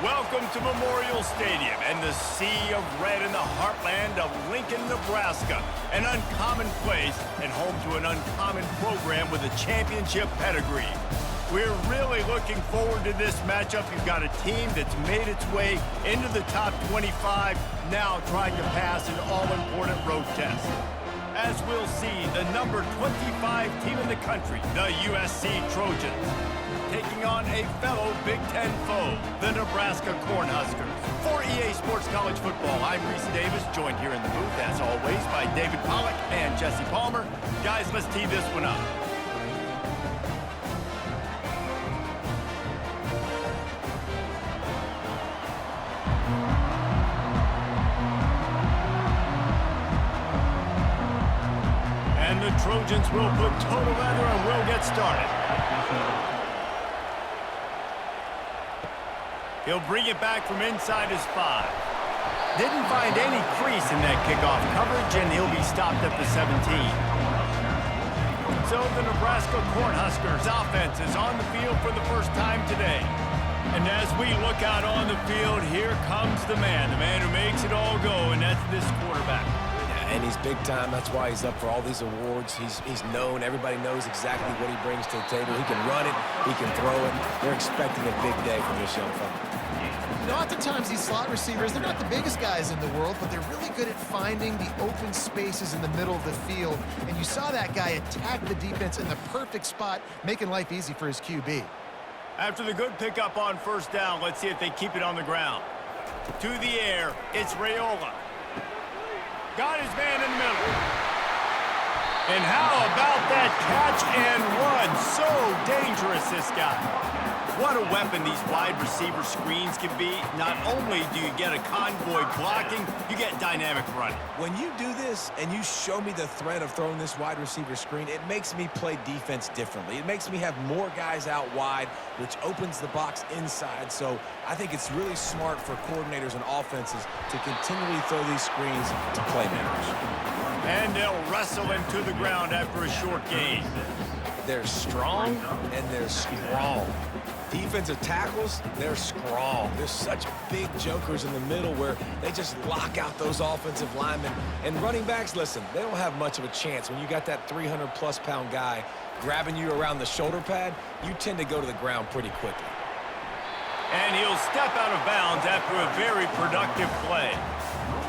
Welcome to Memorial Stadium and the sea of red in the heartland of Lincoln, Nebraska. An uncommon place and home to an uncommon program with a championship pedigree. We're really looking forward to this matchup. You've got a team that's made its way into the top 25, now trying to pass an all-important road test. As we'll see, the number 25 team in the country, the USC Trojans, taking on a fellow Big Ten foe, the Nebraska Cornhuskers. For EA Sports College Football, I'm Reese Davis, joined here in the booth, as always, by David Pollack and Jesse Palmer. Guys, let's tee this one up. And the Trojans will put total leather and we'll get started. He'll bring it back from inside his 5. Didn't find any crease in that kickoff coverage, and he'll be stopped at the 17. So the Nebraska Cornhuskers offense is on the field for the first time today. And as we look out on the field, here comes the man who makes it all go, and that's this quarterback. And he's big time. That's why he's up for all these awards. He's known. Everybody knows exactly what he brings to the table. He can run it. He can throw it. They're expecting a big day from this young fella. You know, oftentimes these slot receivers, they're not the biggest guys in the world, but they're really good at finding the open spaces in the middle of the field. And you saw that guy attack the defense in the perfect spot, making life easy for his QB. After the good pickup on first down, let's see if they keep it on the ground. To the air, it's Raiola. Got his man in the middle. And how about that catch and run? So dangerous, this guy. What a weapon these wide receiver screens can be. Not only do you get a convoy blocking, you get dynamic running. When you do this and you show me the threat of throwing this wide receiver screen, it makes me play defense differently. It makes me have more guys out wide, which opens the box inside. So I think it's really smart for coordinators and offenses to continually throw these screens to playmakers. And they'll wrestle him to the ground after a short gain. They're strong and they're strong. Defensive tackles, they're strong. There's such big jokers in the middle where they just lock out those offensive linemen. And running backs, listen, they don't have much of a chance. When you got that 300-plus pound guy grabbing you around the shoulder pad, you tend to go to the ground pretty quickly. And he'll step out of bounds after a very productive play.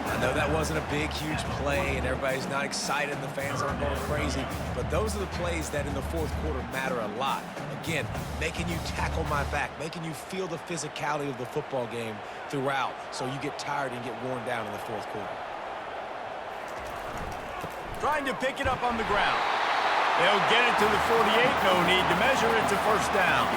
I know that wasn't a big, huge play, and everybody's not excited, and the fans aren't going crazy, but those are the plays that in the fourth quarter matter a lot. Again, making you tackle my back, making you feel the physicality of the football game throughout, so you get tired and get worn down in the fourth quarter. Trying to pick it up on the ground. They'll get it to the 48, no need to measure, it's a first down.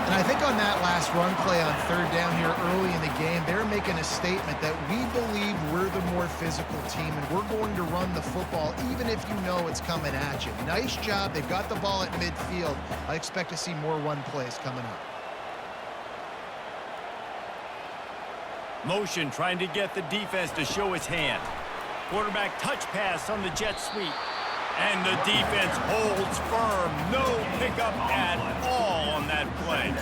And I think on that last run play on third down here early in the game, they're making a statement that we believe we're the more physical team and we're going to run the football even if you know it's coming at you. Nice job. They've got the ball at midfield. I expect to see more run plays coming up. Motion trying to get the defense to show its hand. Quarterback touch pass on the jet sweep. And the defense holds firm. No pickup at all on that play.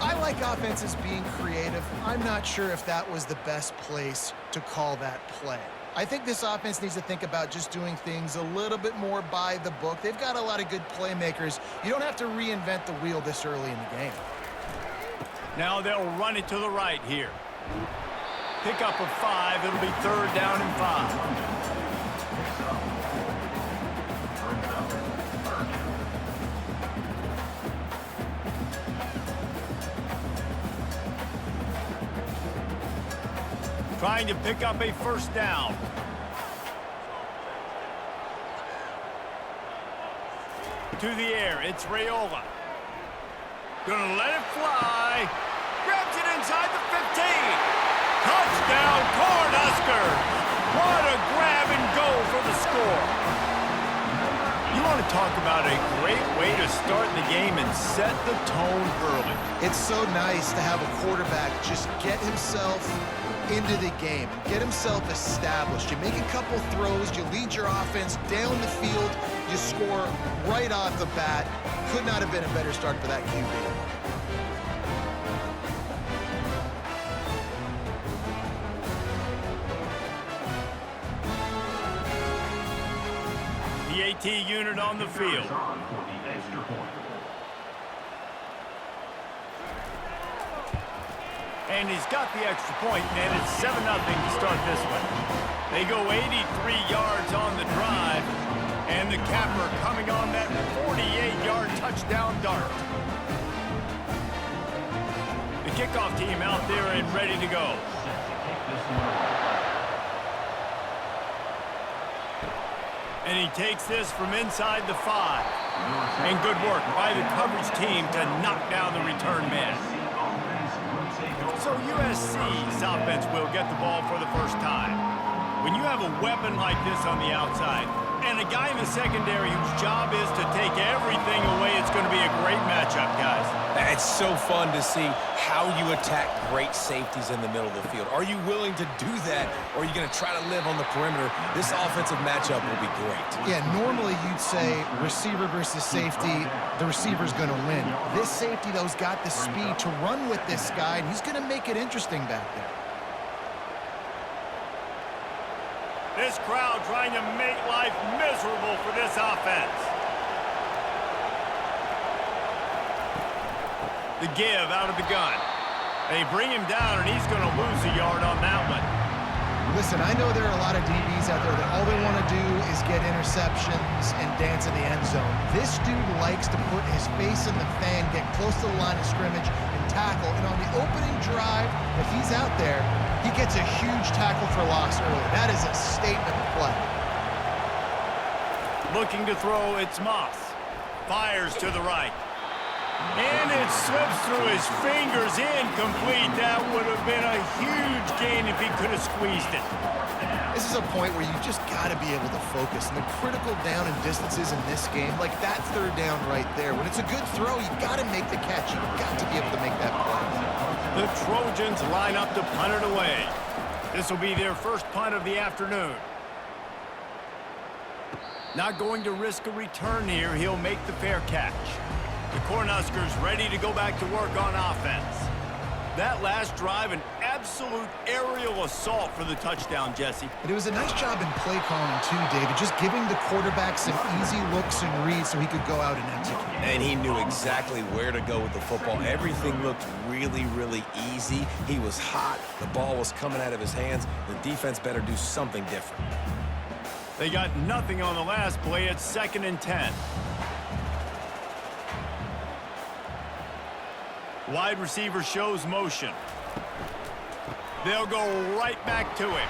I like offenses being creative. I'm not sure if that was the best place to call that play. I think this offense needs to think about just doing things a little bit more by the book. They've got a lot of good playmakers. You don't have to reinvent the wheel this early in the game. Now they'll run it to the right here. Pick up of 5. It'll be third down and 5. Trying to pick up a first down. To the air, it's Raiola. Gonna let it fly. Grabs it inside the 15. Touchdown, Cornhuskers! What a grab and go for the score. You want to talk about a great way to start the game and set the tone early. It's so nice to have a quarterback just get himself into the game and get himself established. You make a couple throws, you lead your offense down the field, you score right off the bat. Could not have been a better start for that QB. AT unit on the field. And he's got the extra point, and it's 7-0 to start this one. They go 83 yards on the drive, and the capper coming on that 48-yard touchdown dart. The kickoff team out there and ready to go. And he takes this from inside the 5. And good work by the coverage team to knock down the return man. So USC's offense will get the ball for the first time. When you have a weapon like this on the outside, and a guy in the secondary whose job is to take everything away, it's going to be a great matchup, guys. It's so fun to see how you attack great safeties in the middle of the field. Are you willing to do that, or are you going to try to live on the perimeter? This offensive matchup will be great. Yeah, normally you'd say receiver versus safety, the receiver's going to win. This safety, though, has got the speed to run with this guy, and he's going to make it interesting back there. This crowd trying to make life miserable for this offense. The give out of the gun. They bring him down, and he's going to lose a yard on that one. Listen, I know there are a lot of DBs out there that all they want to do is get interceptions and dance in the end zone. This dude likes to put his face in the fan, get close to the line of scrimmage, and tackle. And on the opening drive that he's out there, he gets a huge tackle for loss early. That is a statement play. Looking to throw, it's Moss. Fires to the right. And it slips through his fingers, incomplete. That would have been a huge gain if he could have squeezed it. This is a point where you just got to be able to focus. And the critical down and distances in this game, like that third down right there, when it's a good throw, you got to make the catch. You've got to be able to make that play. The Trojans line up to punt it away. This will be their first punt of the afternoon. Not going to risk a return here. He'll make the fair catch. The Cornhuskers ready to go back to work on offense. That last drive, an absolute aerial assault for the touchdown, Jesse. But it was a nice job in play calling too, David, just giving the quarterback some easy looks and reads so he could go out and execute. And he knew exactly where to go with the football. Everything looked really, really easy. He was hot. The ball was coming out of his hands. The defense better do something different. They got nothing on the last play. It's 2nd and 10. Wide receiver shows motion. They'll go right back to him.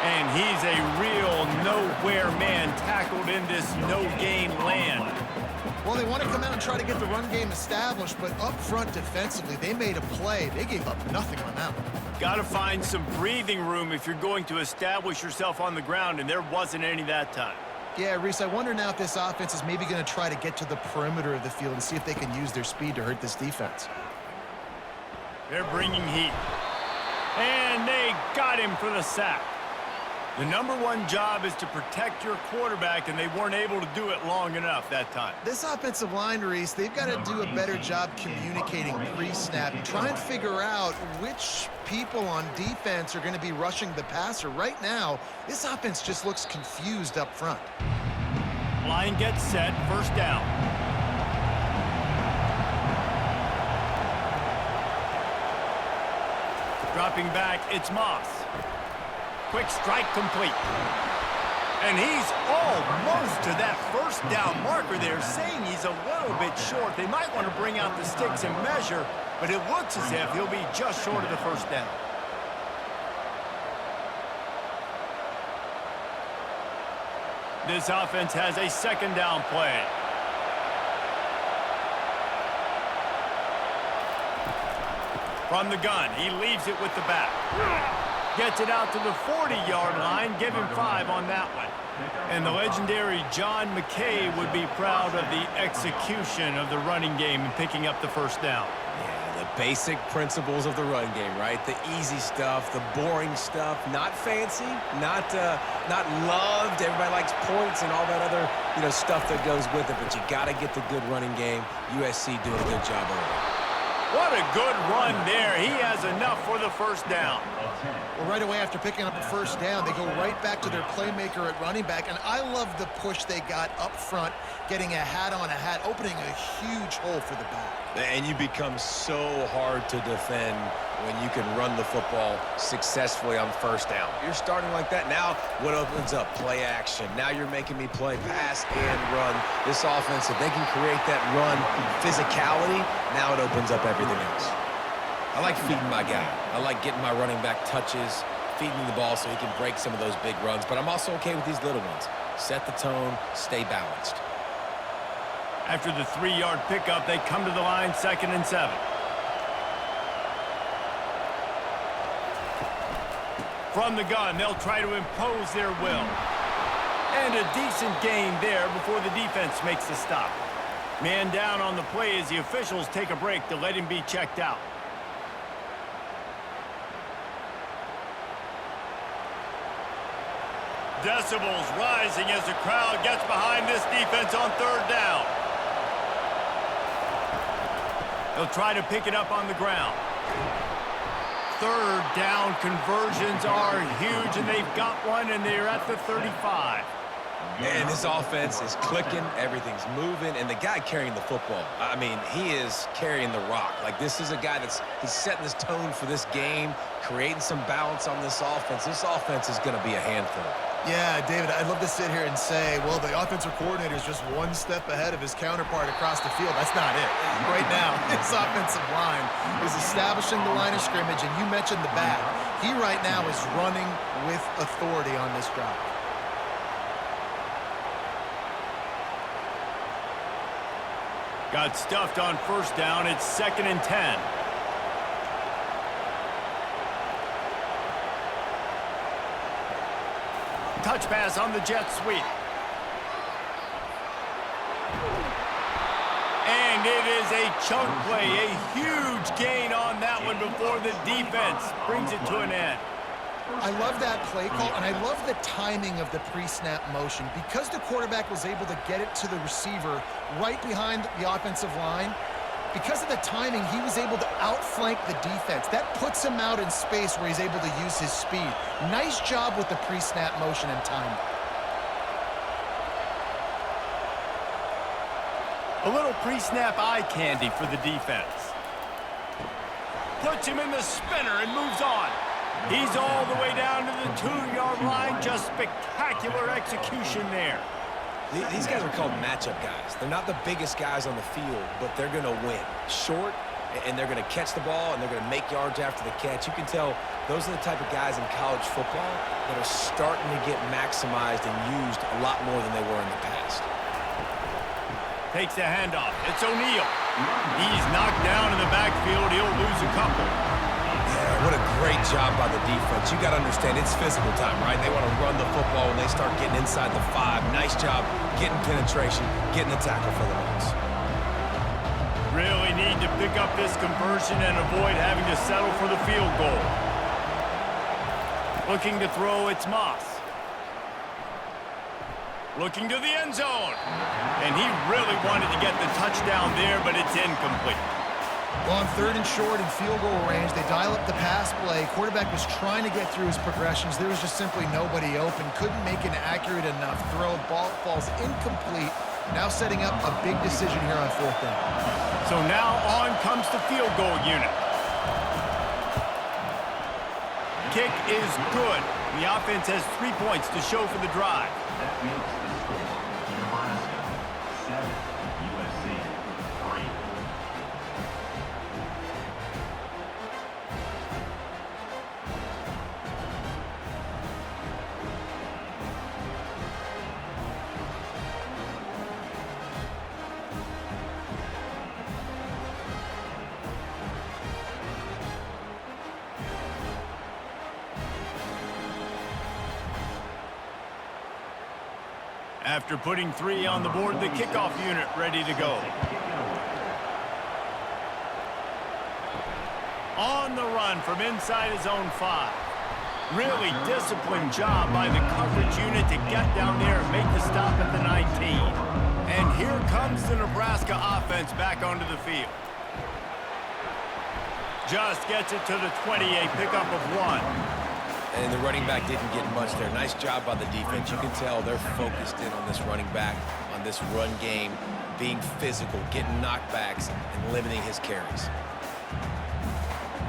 And he's a real nowhere man tackled in this no-gain land. Well, they want to come out and try to get the run game established, but up front defensively, they made a play. They gave up nothing on that one. Got to find some breathing room if you're going to establish yourself on the ground, and there wasn't any that time. Yeah, Reese, I wonder now if this offense is maybe going to try to get to the perimeter of the field and see if they can use their speed to hurt this defense. They're bringing heat. And they got him for the sack. The #1 job is to protect your quarterback, and they weren't able to do it long enough that time. This offensive line, Reese, they've got to do a better job communicating pre-snap and try and figure out which people on defense are going to be rushing the passer. Right now, this offense just looks confused up front. Line gets set, first down. Dropping back, it's Moss. Quick strike complete. And he's almost to that first down marker there, saying he's a little bit short. They might want to bring out the sticks and measure, but it looks as if he'll be just short of the first down. This offense has a 2nd down play. From the gun, he leaves it with the back. Gets it out to the 40-yard line. Give him 5 on that one. And the legendary John McKay would be proud of the execution of the running game and picking up the first down. Yeah, the basic principles of the run game, right? The easy stuff, the boring stuff, not fancy, not loved. Everybody likes points and all that other, stuff that goes with it, but you got to get the good running game. USC doing a good job early. What a good run there. He has enough for the first down. Well, right away after picking up a first down, they go right back to their playmaker at running back. And I love the push they got up front, getting a hat on a hat, opening a huge hole for the back. And you become so hard to defend when you can run the football successfully on first down. You're starting like that. Now what opens up? Play action. Now you're making me play pass and run. This offense, if they can create that run physicality, now it opens up everything else. I like feeding my guy. I like getting my running back touches, feeding the ball so he can break some of those big runs. But I'm also okay with these little ones. Set the tone, stay balanced. After the 3-yard pickup, they come to the line, 2nd and 7. From the gun, they'll try to impose their will. And a decent gain there before the defense makes the stop. Man down on the play as the officials take a break to let him be checked out. Decibels rising as the crowd gets behind this defense on 3rd down. They'll try to pick it up on the ground. 3rd down conversions are huge, and they've got one, and they're at the 35. Man, this offense is clicking, everything's moving, and the guy carrying the football, I mean, he is carrying the rock. Like, this is a guy he's setting this tone for this game, creating some balance on this offense. This offense is going to be a handful. Yeah, David, I'd love to sit here and say, well, the offensive coordinator is just one step ahead of his counterpart across the field. That's not it. Right now, his offensive line is establishing the line of scrimmage, and you mentioned the back. He right now is running with authority on this drive. Got stuffed on 1st down. It's 2nd and 10. Touch pass on the jet sweep. And it is a chunk play, a huge gain on that one before the defense brings it to an end. I love that play call, and I love the timing of the pre-snap motion. Because the quarterback was able to get it to the receiver right behind the offensive line, because of the timing, he was able to outflank the defense. That puts him out in space where he's able to use his speed. Nice job with the pre-snap motion and timing. A little pre-snap eye candy for the defense. Puts him in the spinner and moves on. He's all the way down to the 2-yard line. Just spectacular execution there. These guys are called matchup guys. They're not the biggest guys on the field, but they're going to win. Short, and they're going to catch the ball, and they're going to make yards after the catch. You can tell those are the type of guys in college football that are starting to get maximized and used a lot more than they were in the past. Takes the handoff. It's O'Neal. He's knocked down in the backfield. He'll lose a couple. Yeah, what a great job by the defense. You got to understand, it's physical time, right? They want to run the football when they start getting inside the 5. Nice job getting penetration, getting the tackle for the loss. Really need to pick up this conversion and avoid having to settle for the field goal. Looking to throw, it's Moss. Looking to the end zone. And he really wanted to get the touchdown there, but it's incomplete. Well, on 3rd and short and field goal range, they dial up the pass play. Quarterback was trying to get through his progressions. There was just simply nobody open. Couldn't make an accurate enough throw. Ball falls incomplete. Now setting up a big decision here on 4th down. So now on comes the field goal unit. Kick is good. The offense has 3 points to show for the drive. That makes the score Nebraska 7, USC 3. After putting 3 on the board, the kickoff unit ready to go. On the run from inside his own 5. Really disciplined job by the coverage unit to get down there and make the stop at the 19. And here comes the Nebraska offense back onto the field. Just gets it to the 28, pickup of 1. And the running back didn't get much there. Nice job by the defense. You can tell they're focused in on this running back, on this run game, being physical, getting knockbacks, and limiting his carries.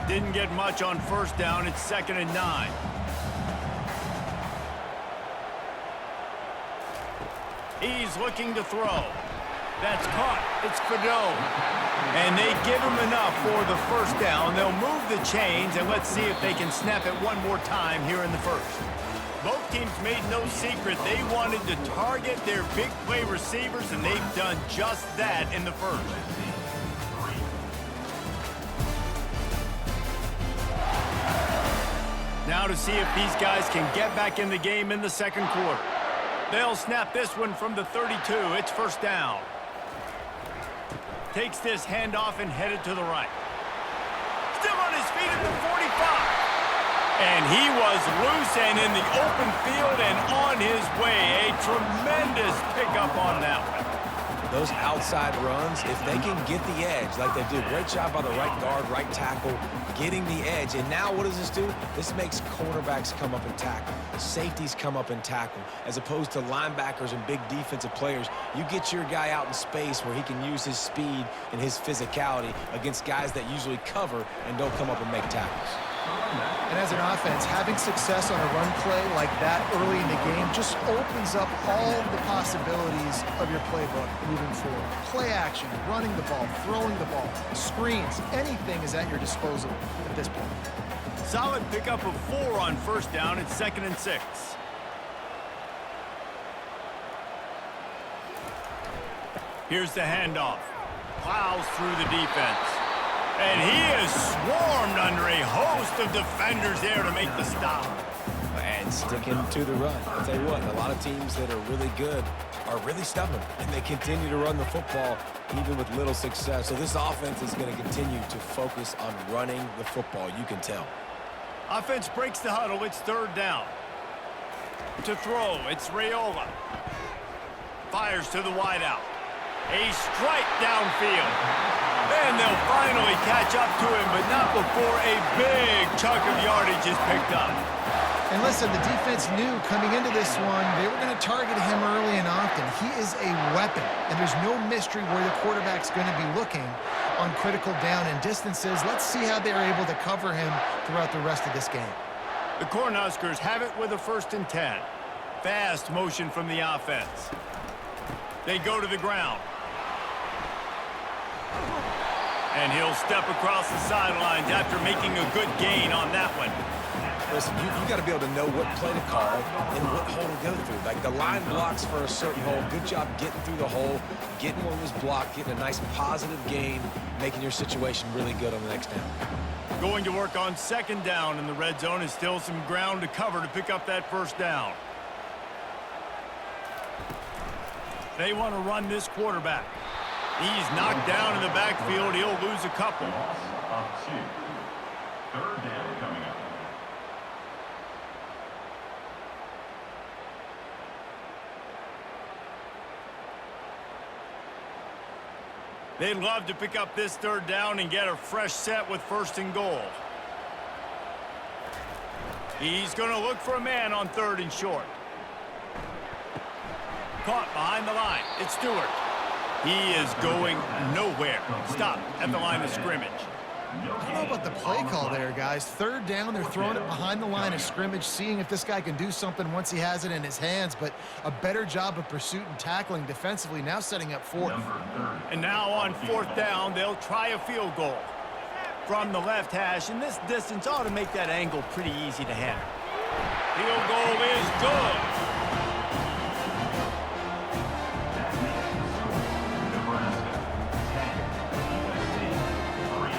Didn't get much on first down. It's 2nd and 9. He's looking to throw. That's caught. It's Fadeau. And they give him enough for the first down. They'll move the chains, and let's see if they can snap it one more time here in the first. Both teams made no secret they wanted to target their big play receivers, and they've done just that in the first. Now to see if these guys can get back in the game in the second quarter. They'll snap this one from the 32. It's first down. Takes this handoff and headed to the right. Still on his feet at the 45. And he was loose and in the open field and on his way. A tremendous pickup on that one. Those outside runs, if they can get the edge like they do, great job by the right guard, right tackle, getting the edge. And now what does this do? This makes cornerbacks come up and tackle. Safeties come up and tackle. As opposed to linebackers and big defensive players, you get your guy out in space where he can use his speed and his physicality against guys that usually cover and don't come up and make tackles. And as an offense, having success on a run play like that early in the game just opens up all the possibilities of your playbook moving forward. Play action, running the ball, throwing the ball, screens, anything is at your disposal at this point. Solid pickup of 4 on first down. It's 2nd and 6. Here's the handoff. Plows through the defense. And he is swarmed under a host of defenders there to make the stop. And sticking to the run. I'll tell you what, a lot of teams that are really good are really stubborn, and they continue to run the football even with little success. So this offense is going to continue to focus on running the football, you can tell. Offense breaks the huddle. It's 3rd down. To throw, it's Raiola. Fires to the wideout. A strike downfield. And they'll finally catch up to him, but not before a big chunk of yardage is picked up. And listen, the defense knew coming into this one, they were going to target him early and often. He is a weapon, and there's no mystery where the quarterback's going to be looking on critical down and distances. Let's see how they're able to cover him throughout the rest of this game. The Cornhuskers have it with a 1st and 10. Fast motion from the offense. They go to the ground. And he'll step across the sidelines after making a good gain on that one. Listen, you got to be able to know what play to call and what hole to go through. Like the line blocks for a certain hole. Good job getting through the hole, getting what was blocked, getting a nice positive gain, making your situation really good on the next down. Going to work on 2nd down in the red zone is still some ground to cover to pick up that first down. They want to run this quarterback. He's knocked down in the backfield. He'll lose a couple. Loss of 2. 3rd down coming up. They'd love to pick up this 3rd down and get a fresh set with 1st and goal. He's going to look for a man on 3rd and short. Caught behind the line. It's Stewart. He is going nowhere. Stop at the line of scrimmage. I don't know about the play call there, guys. 3rd down, they're throwing it behind the line of scrimmage, seeing if this guy can do something once he has it in his hands, but a better job of pursuit and tackling defensively, now setting up 4th. And now on 4th down, they'll try a field goal. From the left hash, and this distance ought to make that angle pretty easy to handle. Field goal is good. Nebraska 10, USC 3.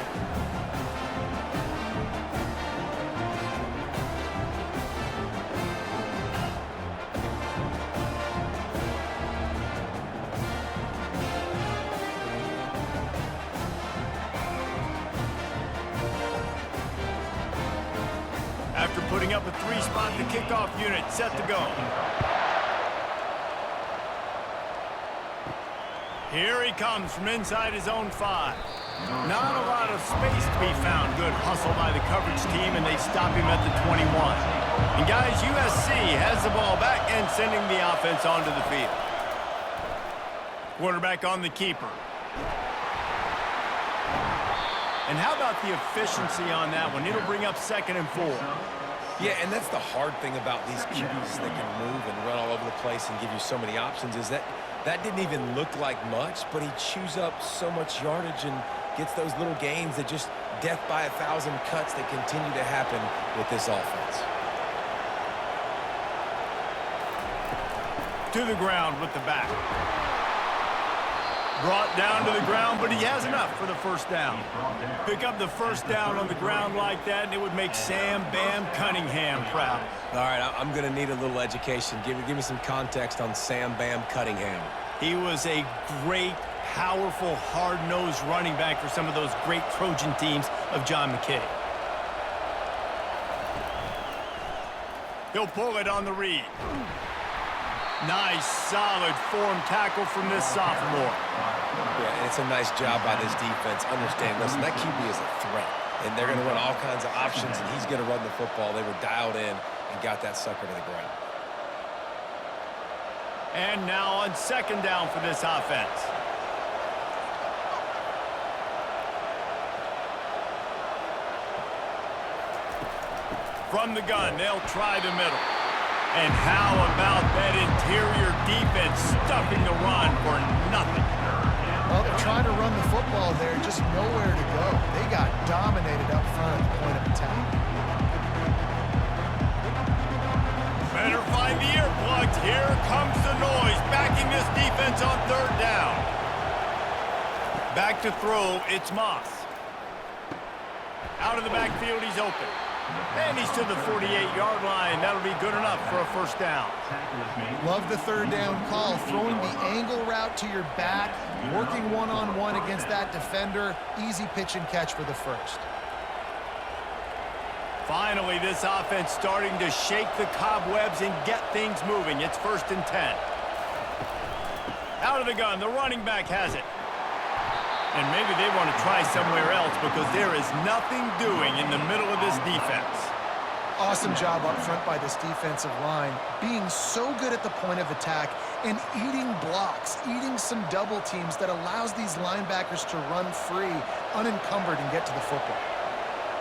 After putting up a 3-spot, the kickoff unit set to go. Here he comes from inside his own 5. Not a lot of space to be found. Good hustle by the coverage team, and they stop him at the 21. And guys, USC has the ball back and sending the offense onto the field. Quarterback on the keeper. And how about the efficiency on that one? It'll bring up 2nd and 4. Yeah, and that's the hard thing about these QBs that can move and run all over the place and give you so many options is that didn't even look like much, but he chews up so much yardage and gets those little gains that just death by 1,000 cuts that continue to happen with this offense. To the ground with the back. Brought down to the ground, but he has enough for the first down. Pick up the first down on the ground like that, and it would make Sam Bam Cunningham proud. All right, I'm going to need a little education. Give me some context on Sam Bam Cunningham. He was a great, powerful, hard-nosed running back for some of those great Trojan teams of John McKay. He'll pull it on the read. Nice, solid form tackle from this sophomore. Yeah, and it's a nice job by this defense. Understand, listen, that QB is a threat, and they're going to run all kinds of options, and he's going to run the football. They were dialed in and got that sucker to the ground. And now on 2nd down for this offense. From the gun, they'll try the middle. And how about that interior defense stuffing the run for nothing? Well, they're trying to run the football there, just nowhere to go. They got dominated up front at the point of attack. Better find the earplugs. Here comes the noise, backing this defense on 3rd down. Back to throw, it's Moss. Out of the backfield, he's open. And he's to the 48-yard line. That'll be good enough for a first down. Love the 3rd down call. Throwing the angle route to your back, working one-on-one against that defender. Easy pitch and catch for the first. Finally, this offense starting to shake the cobwebs and get things moving. It's 1st and 10. Out of the gun, the running back has it. And maybe they want to try somewhere else because there is nothing doing in the middle of this defense. Awesome job up front by this defensive line, being so good at the point of attack and eating blocks, eating some double teams that allows these linebackers to run free, unencumbered, and get to the football.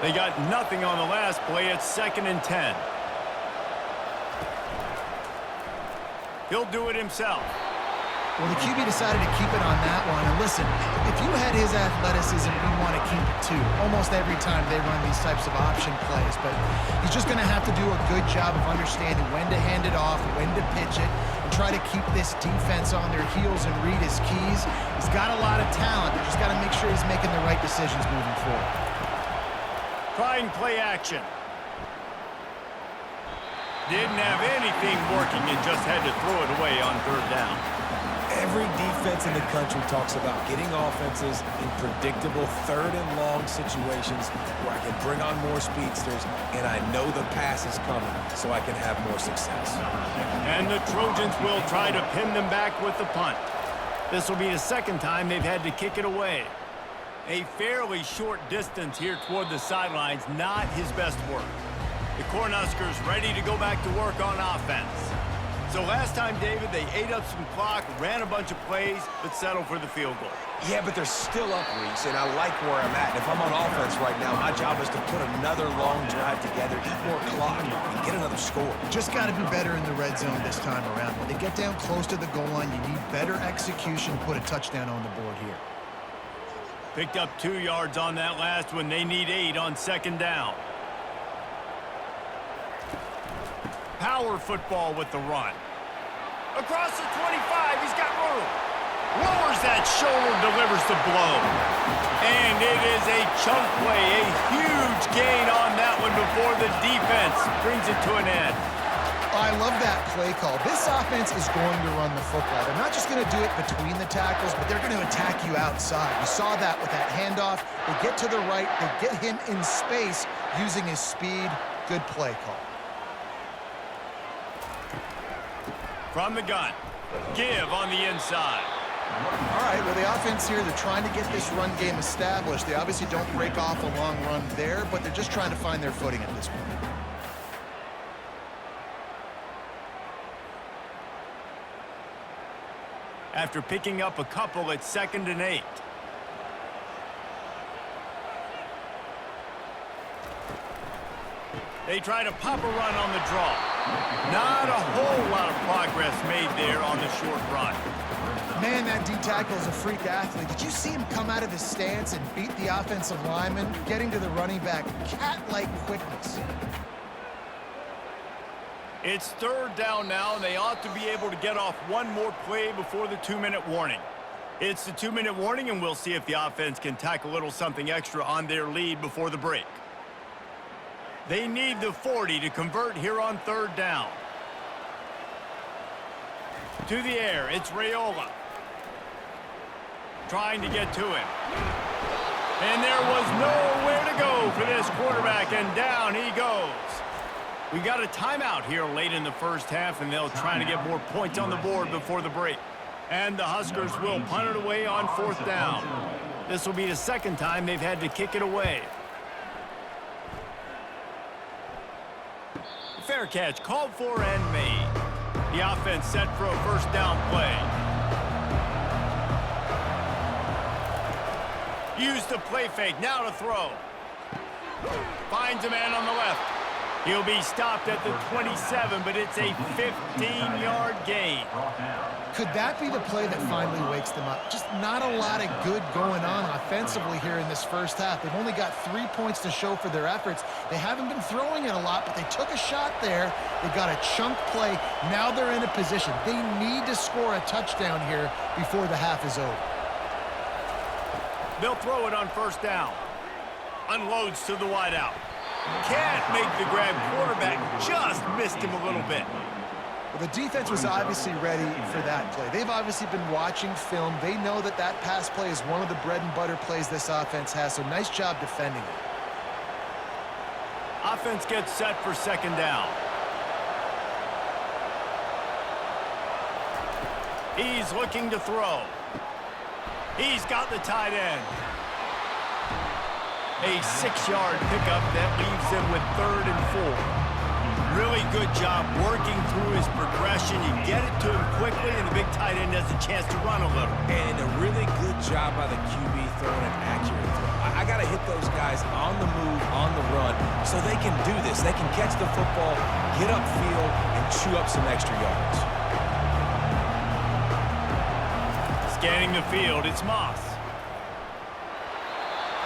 They got nothing on the last play. It's 2nd and 10. He'll do it himself. Well, the QB decided to keep it on that one. And listen, if you had his athleticism, you'd want to keep it too. Almost every time they run these types of option plays. But he's just going to have to do a good job of understanding when to hand it off, when to pitch it, and try to keep this defense on their heels and read his keys. He's got a lot of talent. He's just got to make sure he's making the right decisions moving forward. Trying play action. Didn't have anything working and just had to throw it away on 3rd down. Every defense in the country talks about getting offenses in predictable 3rd and long situations where I can bring on more speedsters and I know the pass is coming so I can have more success. And the Trojans will try to pin them back with the punt. This will be the 2nd time they've had to kick it away. A fairly short distance here toward the sidelines, not his best work. The Cornhuskers ready to go back to work on offense. So last time, David, they ate up some clock, ran a bunch of plays, but settled for the field goal. Yeah, but they're still up, Reese, and I like where I'm at. And if I'm on offense right now, my job is to put another long drive together, eat more clock, and get another score. Just got to be better in the red zone this time around. When they get down close to the goal line, you need better execution, put a touchdown on the board here. Picked up 2 yards on that last one. They need 8 on 2nd down. Power football with the run. Across the 25, he's got room. Lowers that shoulder, delivers the blow. And it is a chunk play, a huge gain on that one before the defense brings it to an end. I love that play call. This offense is going to run the football. They're not just going to do it between the tackles, but they're going to attack you outside. We saw that with that handoff. They get to the right. They get him in space using his speed. Good play call. From the gun, give on the inside. All right, well, the offense here, they're trying to get this run game established. They obviously don't break off a long run there, but they're just trying to find their footing at this point. After picking up a couple, it's 2nd and 8. They try to pop a run on the draw. Not a whole lot of progress made there on the short run. Man, that D tackle is a freak athlete. Did you see him come out of his stance and beat the offensive lineman, getting to the running back? Cat-like quickness. It's 3rd down now, and they ought to be able to get off one more play before the 2-minute warning. It's the 2-minute warning, and we'll see if the offense can tack a little something extra on their lead before the break. They need the 40 to convert here on 3rd down. To the air, it's Raiola. Trying to get to him. And there was nowhere to go for this quarterback, and down he goes. We got a timeout here late in the first half, and they'll try to get more points on the board before the break. And the Huskers will punt it away on 4th down. This will be the 2nd time they've had to kick it away. Fair catch called for and made. The offense set for a 1st down play. Use the play fake, now to throw. Finds a man on the left. He'll be stopped at the 27, but it's a 15-yard gain. Could that be the play that finally wakes them up? Just not a lot of good going on offensively here in this first half. They've only got 3 points to show for their efforts. They haven't been throwing it a lot, but they took a shot there. They got a chunk play. Now they're in a position. They need to score a touchdown here before the half is over. They'll throw it on 1st down. Unloads to the wideout. Can't make the grab. Quarterback just missed him a little bit. Well, the defense was obviously ready for that play. They've obviously been watching film. They know that that pass play is one of the bread and butter plays this offense has, so nice job defending it. Offense gets set for 2nd down. He's looking to throw. He's got the tight end. A 6-yard pickup that leaves him with 3rd and 4. Really good job working through his progression. You get it to him quickly, and the big tight end has a chance to run a little. And a really good job by the QB throwing an accurate throw. I got to hit those guys on the move, on the run, so they can do this. They can catch the football, get upfield, and chew up some extra yards. Scanning the field, it's Moss.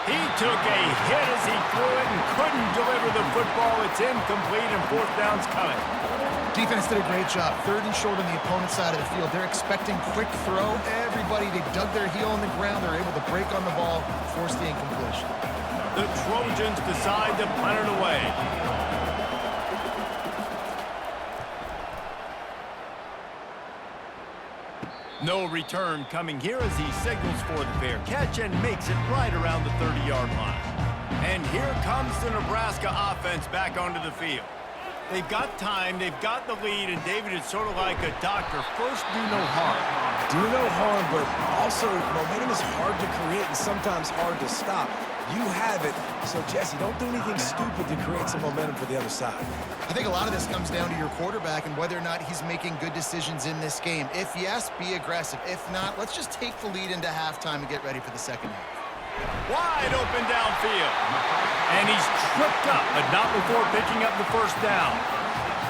He took a hit as he threw it and couldn't deliver the football. It's incomplete, and 4th down's coming. Defense did a great job. 3rd and short on the opponent's side of the field. They're expecting quick throw. Everybody, they dug their heel on the ground. They're able to break on the ball, force the incompletion. The Trojans decide to punt it away. No return coming here as he signals for the fair catch and makes it right around the 30-yard line. And here comes the Nebraska offense back onto the field. They've got time, they've got the lead, and David, it's sort of like a doctor. First, do no harm. Do no harm, but also momentum is hard to create and sometimes hard to stop. You have it, so Jesse, don't do anything stupid to create some momentum for the other side. I think a lot of this comes down to your quarterback and whether or not he's making good decisions in this game. If yes, be aggressive. If not, let's just take the lead into halftime and get ready for the 2nd half. Wide open downfield. And he's tripped up, but not before picking up the 1st down.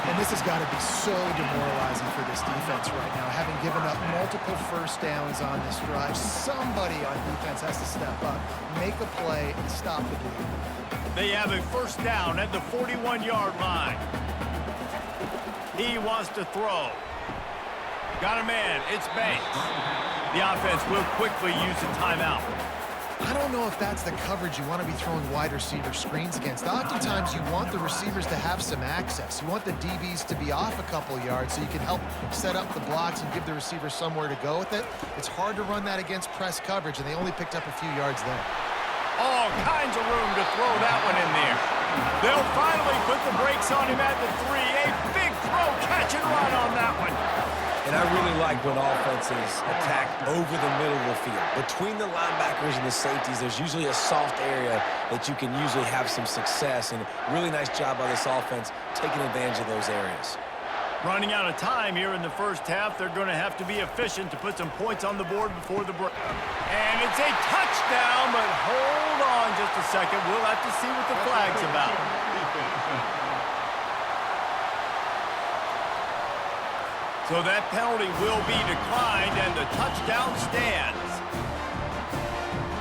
And this has got to be so demoralizing for this defense right now, having given up multiple 1st downs on this drive. Somebody on defense has to step up, make a play, and stop the bleed. They have a 1st down at the 41-yard line. He wants to throw. Got a man. It's Banks. The offense will quickly use a timeout. I don't know if that's the coverage you want to be throwing wide receiver screens against. Oftentimes, you want the receivers to have some access. You want the DBs to be off a couple yards so you can help set up the blocks and give the receiver somewhere to go with it. It's hard to run that against press coverage, and they only picked up a few yards there. All kinds of room to throw that one in there. They'll finally put the brakes on him at the 3. A big throw, catch and run on that one. And I really like when offenses attack over the middle of the field. Between the linebackers and the safeties, there's usually a soft area that you can usually have some success. And really nice job by this offense taking advantage of those areas. Running out of time here in the first half. They're going to have to be efficient to put some points on the board before the break. And it's a touchdown, but hold on just a second. We'll have to see what the flag's about. So that penalty will be declined, and the touchdown stands.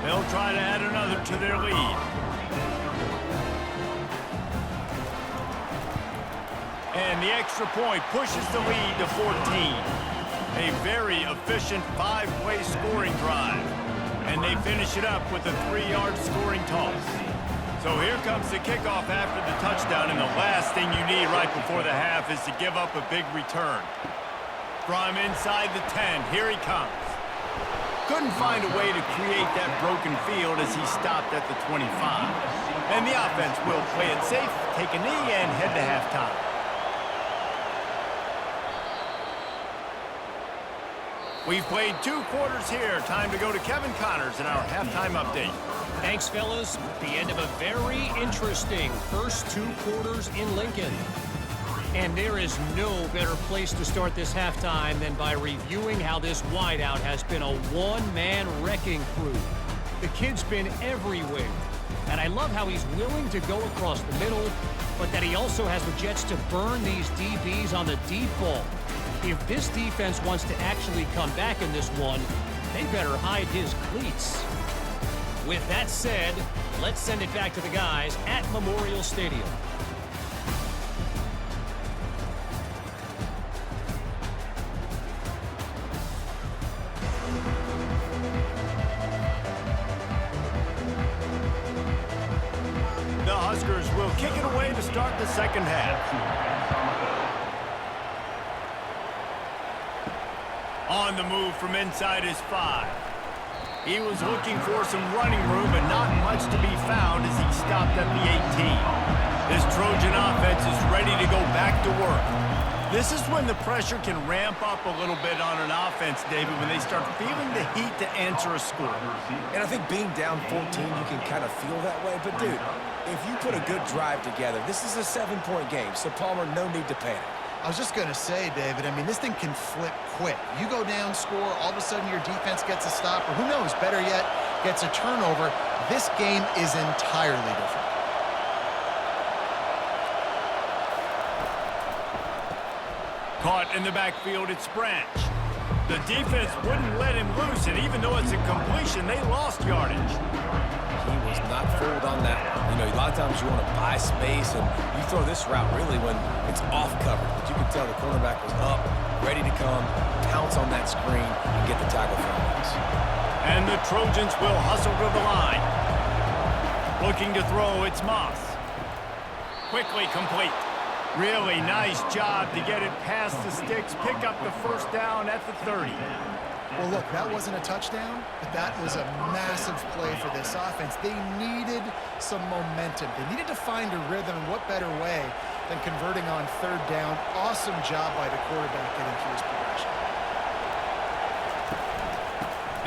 They'll try to add another to their lead. And the extra point pushes the lead to 14. A very efficient 5-play scoring drive. And they finish it up with a 3-yard scoring toss. So here comes the kickoff after the touchdown, and the last thing you need right before the half is to give up a big return. From inside the 10, here he comes. Couldn't find a way to create that broken field as he stopped at the 25. And the offense will play it safe, take a knee, and head to halftime. We've played 2 quarters here. Time to go to Kevin Connors in our halftime update. Thanks, fellas. The end of a very interesting first 2 quarters in Lincoln. And there is no better place to start this halftime than by reviewing how this wideout has been a one-man wrecking crew. The kid's been everywhere. And I love how he's willing to go across the middle, but that he also has the jets to burn these DBs on the deep ball. If this defense wants to actually come back in this one, they better hide his cleats. With that said, let's send it back to the guys at Memorial Stadium. The Huskers will kick it away to start the second half. On the move from inside his 5. He was looking for some running room, but not much to be found as he stopped at the 18. This Trojan offense is ready to go back to work. This is when the pressure can ramp up a little bit on an offense, David, when they start feeling the heat to answer a score. And I think being down 14, you can kind of feel that way. But, dude, if you put a good drive together, this is a 7-point game, so Palmer, no need to panic. I was just going to say, David, I mean, this thing can flip quick. You go down, score, all of a sudden your defense gets a stop, or who knows, better yet, gets a turnover. This game is entirely different. Caught in the backfield, it's Branch. The defense wouldn't let him loose, and even though it's a completion, they lost yardage. He was not fooled on that one. You know, a lot of times you want to buy space, and you throw this route really when it's off cover. But you can tell the cornerback was up, ready to come, pounce on that screen, and get the tackle for him. And the Trojans will hustle to the line. Looking to throw, it's Moss. Quickly complete. Really nice job to get it past the sticks, pick up the first down at the 30. Well, look, that wasn't a touchdown, but that was a massive play for this offense. They needed some momentum. They needed to find a rhythm, and what better way than converting on 3rd down. Awesome job by the quarterback getting through his progression.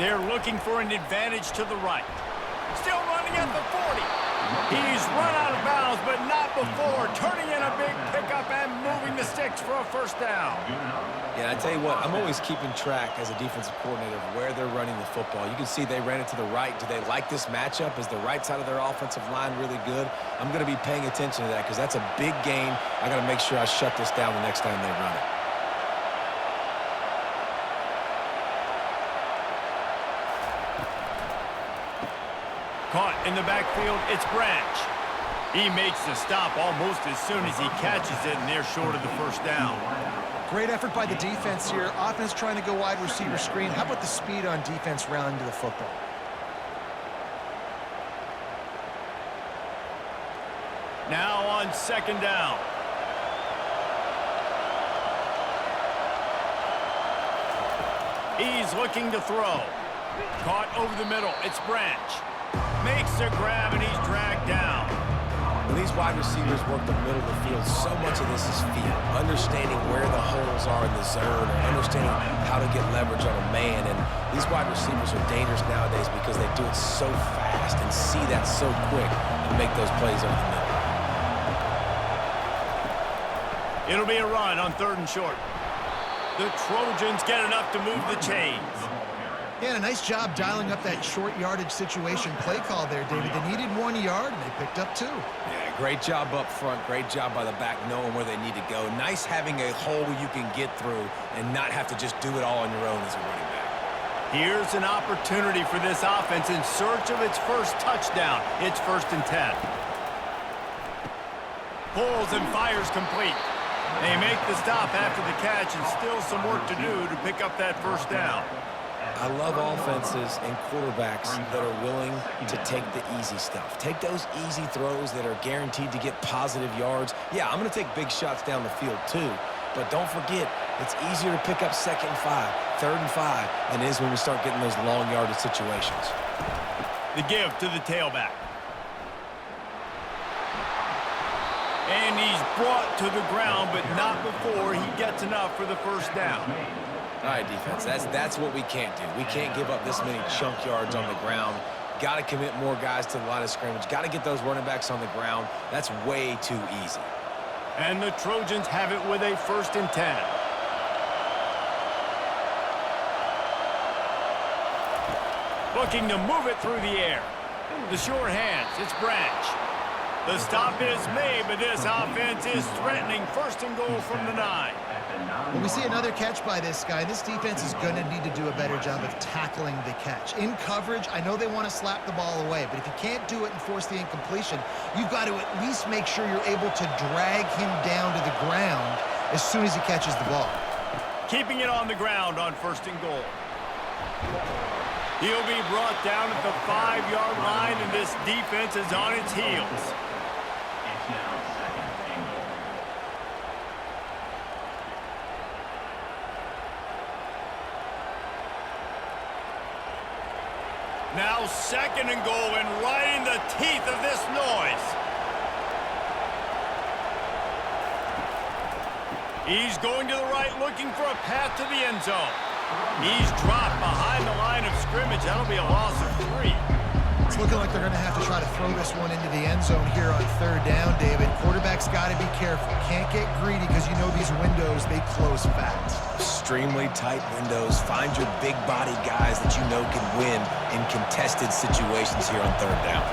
They're looking for an advantage to the right. Still running at the 40. He's run out of bounds, but not before turning in a big pickup and moving the sticks for a first down. Yeah, I tell you what, I'm always keeping track as a defensive coordinator of where they're running the football. You can see they ran it to the right. Do they like this matchup? Is the right side of their offensive line really good? I'm going to be paying attention to that because that's a big game. I got to make sure I shut this down the next time they run it. Caught in the backfield, it's Branch. He makes the stop almost as soon as he catches it, and they're short of the first down. Great effort by the defense here. Offense trying to go wide receiver screen. How about the speed on defense rounding to the football? Now on 2nd down. He's looking to throw. Caught over the middle, it's Branch. Makes a grab, and he's dragged down. When these wide receivers work the middle of the field, so much of this is feel. Understanding where the holes are in the zone, or understanding how to get leverage on a man. And these wide receivers are dangerous nowadays because they do it so fast and see that so quick and make those plays over the middle. It'll be a run on 3rd and short. The Trojans get enough to move the chains. Yeah, and a nice job dialing up that short yardage situation play call there, David. They needed 1 yard, and they picked up 2. Yeah, great job up front. Great job by the back knowing where they need to go. Nice having a hole you can get through and not have to just do it all on your own as a running back. Here's an opportunity for this offense in search of its first touchdown. It's 1st and 10. Pulls and fires complete. They make the stop after the catch, and still some work to do to pick up that 1st down. I love offenses and quarterbacks that are willing to take the easy stuff. Take those easy throws that are guaranteed to get positive yards. Yeah, I'm going to take big shots down the field too, but don't forget, it's easier to pick up 2nd and 5, 3rd and 5 than it is when we start getting those long yardage situations. The give to the tailback. And he's brought to the ground, but not before he gets enough for the 1st down. All right, defense, that's what we can't do. We can't give up this many chunk yards on the ground. Got to commit more guys to the line of scrimmage. Got to get those running backs on the ground. That's way too easy. And the Trojans have it with a 1st and 10. Looking to move it through the air. The sure hands, it's Branch. The stop is made, but this offense is threatening 1st and goal from the 9. When we see another catch by this guy, this defense is going to need to do a better job of tackling the catch. In coverage, I know they want to slap the ball away, but if you can't do it and force the incompletion, you've got to at least make sure you're able to drag him down to the ground as soon as he catches the ball. Keeping it on the ground on 1st and goal. He'll be brought down at the 5-yard line, and this defense is on its heels. Now 2nd and goal, and right in the teeth of this noise. He's going to the right, looking for a path to the end zone. He's dropped behind the line of scrimmage. That'll be a loss of 3. It's looking like they're going to have to try to throw this one into the end zone here on 3rd down, David. Quarterback's got to be careful. Can't get greedy because you know these windows, they close fast. Extremely tight windows. Find your big body guys that you know can win in contested situations here on 3rd down.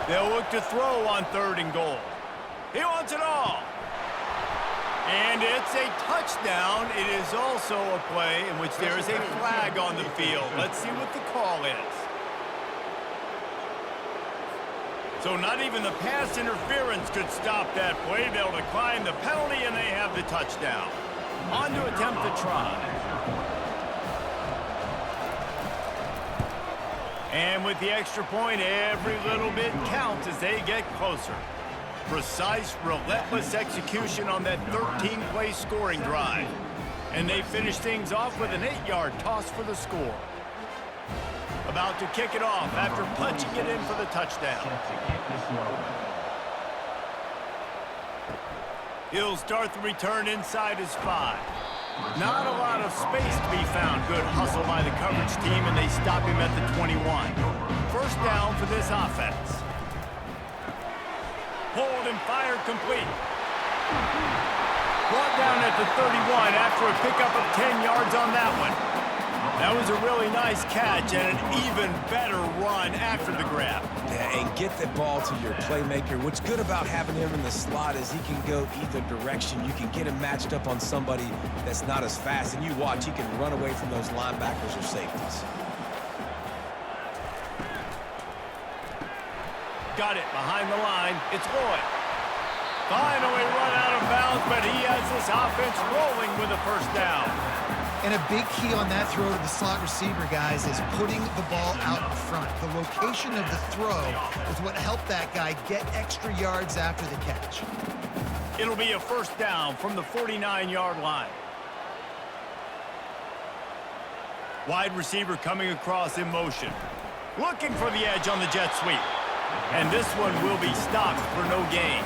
They'll look to throw on 3rd and goal. He wants it all. And it's a touchdown. It is also a play in which there is a flag on the field. Let's see what the call is. So not even the pass interference could stop that play. They'll decline the penalty, and they have the touchdown. On to attempt the try. And with the extra point, every little bit counts as they get closer. Precise, relentless execution on that 13-play scoring drive. And they finish things off with an 8-yard toss for the score. About to kick it off after punching it in for the touchdown. He'll start the return inside his 5. Not a lot of space to be found. Good hustle by the coverage team, and they stop him at the 21. 1st down for this offense. Pulled and fired complete. Brought down at the 31 after a pickup of 10 yards on that one. That was a really nice catch and an even better run after the grab. Yeah, and get the ball to your playmaker. What's good about having him in the slot is he can go either direction. You can get him matched up on somebody that's not as fast, and you watch, he can run away from those linebackers or safeties. Got it behind the line. It's Lloyd. Finally run out of bounds, but he has this offense rolling with a 1st down. And a big key on that throw to the slot receiver, guys, is putting the ball out in front. The location of the throw is what helped that guy get extra yards after the catch. It'll be a 1st down from the 49-yard line. Wide receiver coming across in motion. Looking for the edge on the jet sweep. And this one will be stopped for no gain.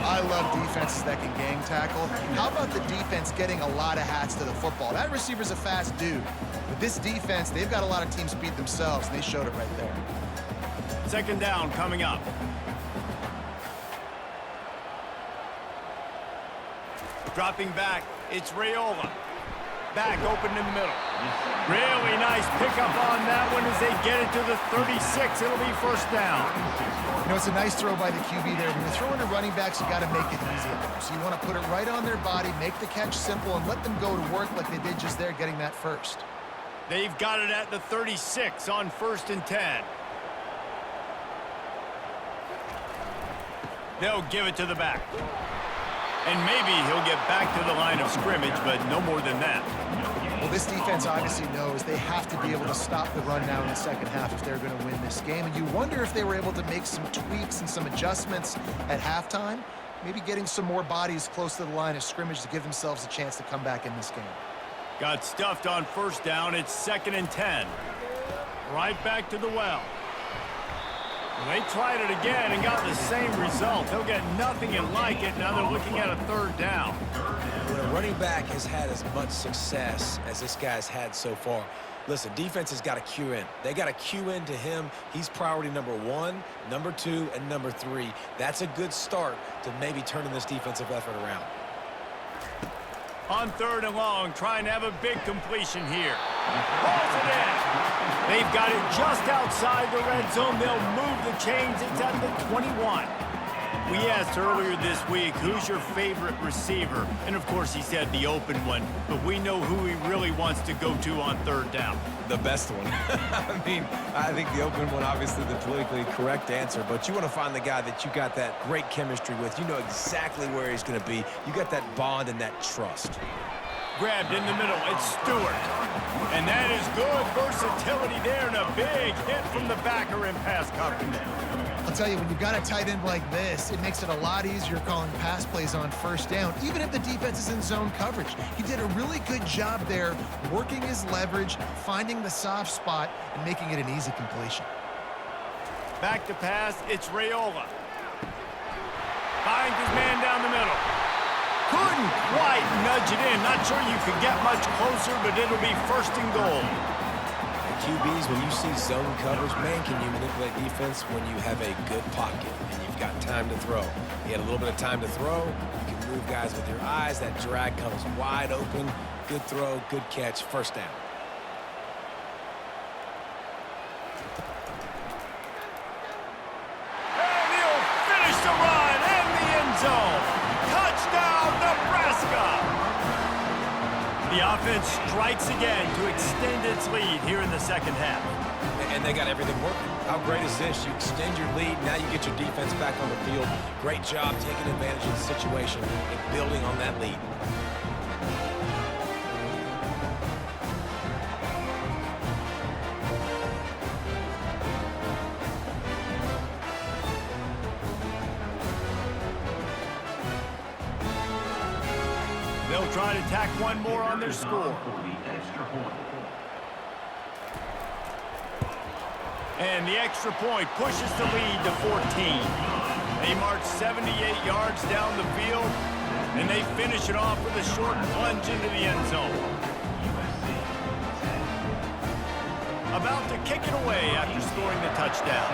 I love defenses that can gang tackle. How about the defense getting a lot of hats to the football? That receiver's a fast dude. But this defense, they've got a lot of teams beat themselves, and they showed it right there. Second down coming up. Dropping back, it's Raiola. Back open in the middle. Really nice pickup on that one as they get it to the 36. It'll be first down. You know, it's a nice throw by the QB there. When you're throwing to running backs, you got to make it easy on them. So you want to put it right on their body, make the catch simple, and let them go to work like they did just there, getting that first. They've got it at the 36 on 1st and 10. They'll give it to the back. And maybe he'll get back to the line of scrimmage, but no more than that. Well, this defense obviously knows they have to be able to stop the run now in the second half if they're going to win this game. And you wonder if they were able to make some tweaks and some adjustments at halftime, maybe getting some more bodies close to the line of scrimmage to give themselves a chance to come back in this game. Got stuffed on 1st down. It's 2nd and 10. Right back to the well. They tried it again and got the same result. They'll get nothing and like it. Now they're looking at a 3rd down. When a running back has had as much success as this guy's had so far, listen, defense has got to cue in. They got to cue in to him. He's priority number 1, number 2, and number 3. That's a good start to maybe turning this defensive effort around. On 3rd and long, trying to have a big completion here. Pulls it in. They've got it just outside the red zone. They'll move the chains. It's at the 21. We asked earlier this week, who's your favorite receiver? And, of course, he said the open one. But we know who he really wants to go to on 3rd down. The best one. I mean, I think the open one, obviously the politically correct answer, but you want to find the guy that you got that great chemistry with. You know exactly where he's going to be. You got that bond and that trust. Grabbed in the middle. It's Stewart. And that is good versatility there and a big hit from the backer in pass coverage. I'll tell you, when you've got a tight end like this, it makes it a lot easier calling pass plays on 1st down, even if the defense is in zone coverage. He did a really good job there, working his leverage, finding the soft spot, and making it an easy completion. Back to pass, it's Raiola. Finds his man down the middle. Couldn't quite nudge it in. Not sure you could get much closer, but it'll be 1st and goal. QBs, when you see zone coverage, man, can you manipulate defense when you have a good pocket and you've got time to throw. You had a little bit of time to throw. You can move guys with your eyes. That drag comes wide open. Good throw, good catch, 1st down. And he'll finish the run in the end zone. Touchdown, Nebraska! The offense strikes again to extend its lead here in the second half. And they got everything working. How great is this? You extend your lead, now you get your defense back on the field. Great job taking advantage of the situation and building on that lead. They'll try to tack one more on their score. And the extra point pushes the lead to 14. They march 78 yards down the field, and they finish it off with a short plunge into the end zone. About to kick it away after scoring the touchdown.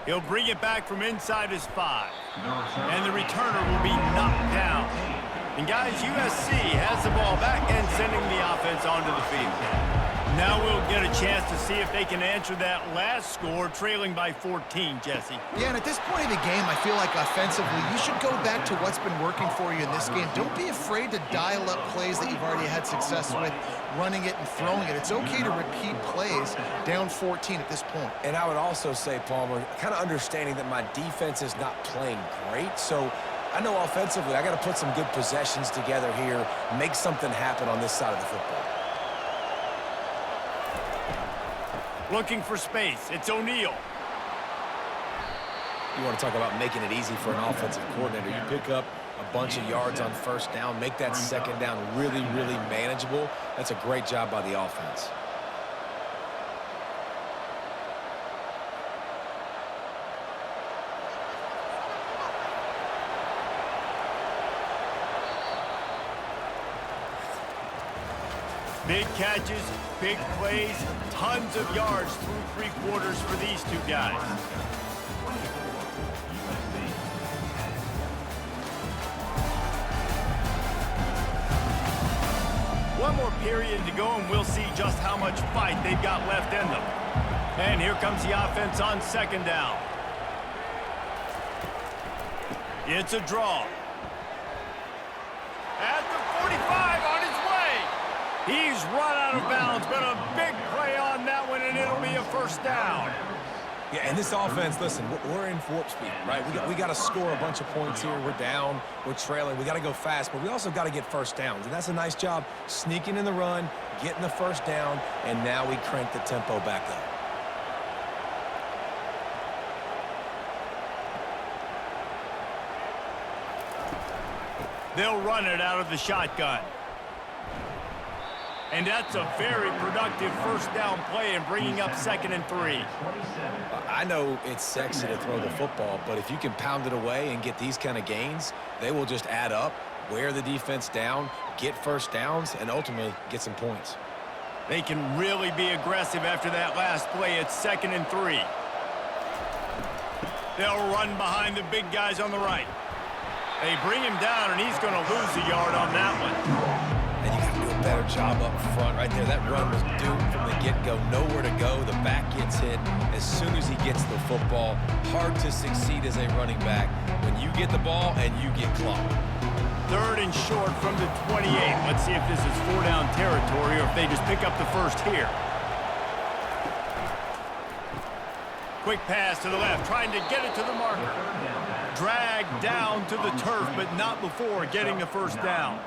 He'll bring it back from inside his 5. And the returner will be knocked down. And guys, USC has the ball back and sending the offense onto the field. Now we'll get a chance to see if they can answer that last score, trailing by 14, Jesse. Yeah, and at this point of the game, I feel like offensively, you should go back to what's been working for you in this game. Don't be afraid to dial up plays that you've already had success with, running it and throwing it. It's okay to repeat plays down 14 at this point. And I would also say, Palmer, kind of understanding that my defense is not playing great, so I know offensively I got to put some good possessions together here, make something happen on this side of the football. Looking for space. It's O'Neal. You want to talk about making it easy for an offensive coordinator. You pick up a bunch of yards on 1st down, make that 2nd down really, really manageable. That's a great job by the offense. Big catches, big plays, tons of yards through three quarters for these two guys. One more period to go, and we'll see just how much fight they've got left in them. And here comes the offense on second down. It's a draw. At the 45, on his way. He's run out of bounds, but a big play on that one, and it'll be a first down. Yeah, and this offense, listen, we're in warp speed, right? We got to score a bunch of points here. We're down, we're trailing. We got to go fast, but we also got to get first downs. And that's a nice job sneaking in the run, getting the first down, and now we crank the tempo back up. They'll run it out of the shotgun. And that's a very productive first down play and bringing up 2nd and 3. I know it's sexy to throw the football, but if you can pound it away and get these kind of gains, they will just add up, wear the defense down, get first downs, and ultimately get some points. They can really be aggressive after that last play. It's 2nd and 3. They'll run behind the big guys on the right. They bring him down, and he's going to lose a yard on that one. And you got to do a better job up front right there. That run was doomed from the get-go. Nowhere to go. The back gets hit as soon as he gets the football. Hard to succeed as a running back when you get the ball and you get clocked. 3rd and short from the 28. Let's see if this is 4-down territory or if they just pick up the first here. Quick pass to the left, trying to get it to the marker. Dragged down to the turf, but not before getting the first down.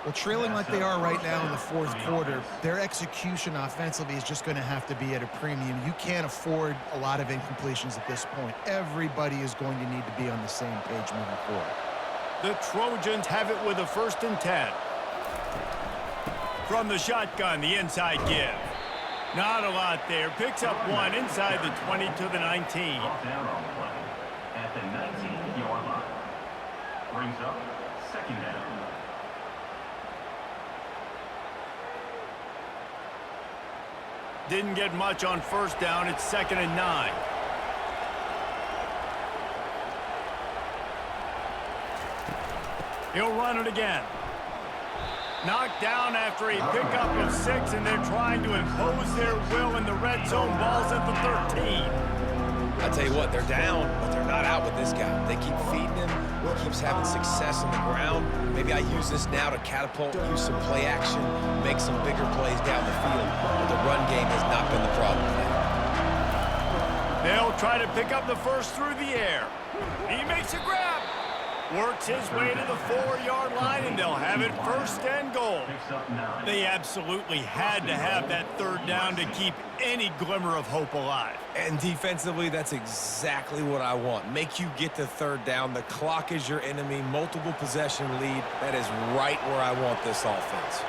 Well, trailing like they are right now in the fourth quarter, their execution offensively is just going to have to be at a premium. You can't afford a lot of incompletions at this point. Everybody is going to need to be on the same page moving forward. The Trojans have it with a 1st and 10. From the shotgun, the inside give. Not a lot there. Picks up one inside the 20 to the 19. At the 19-yard line. Brings up 2nd down. Didn't get much on first down. It's 2nd and 9. He'll run it again. Knocked down after a pickup of 6, and they're trying to impose their will in the red zone. Ball's at the 13. I tell you what, they're down, but they're not out with this guy. They keep feeding him. He keeps having success on the ground. Maybe I use this now to catapult, use some play action, make some bigger plays down the field. But the run game has not been the problem today. They'll try to pick up the first through the air. He makes a grab. Works his way to the 4-yard line, and they'll have it 1st and goal. They absolutely had to have that 3rd down to keep any glimmer of hope alive. And defensively, that's exactly what I want. Make you get the 3rd down. The clock is your enemy. Multiple possession lead. That is right where I want this offense.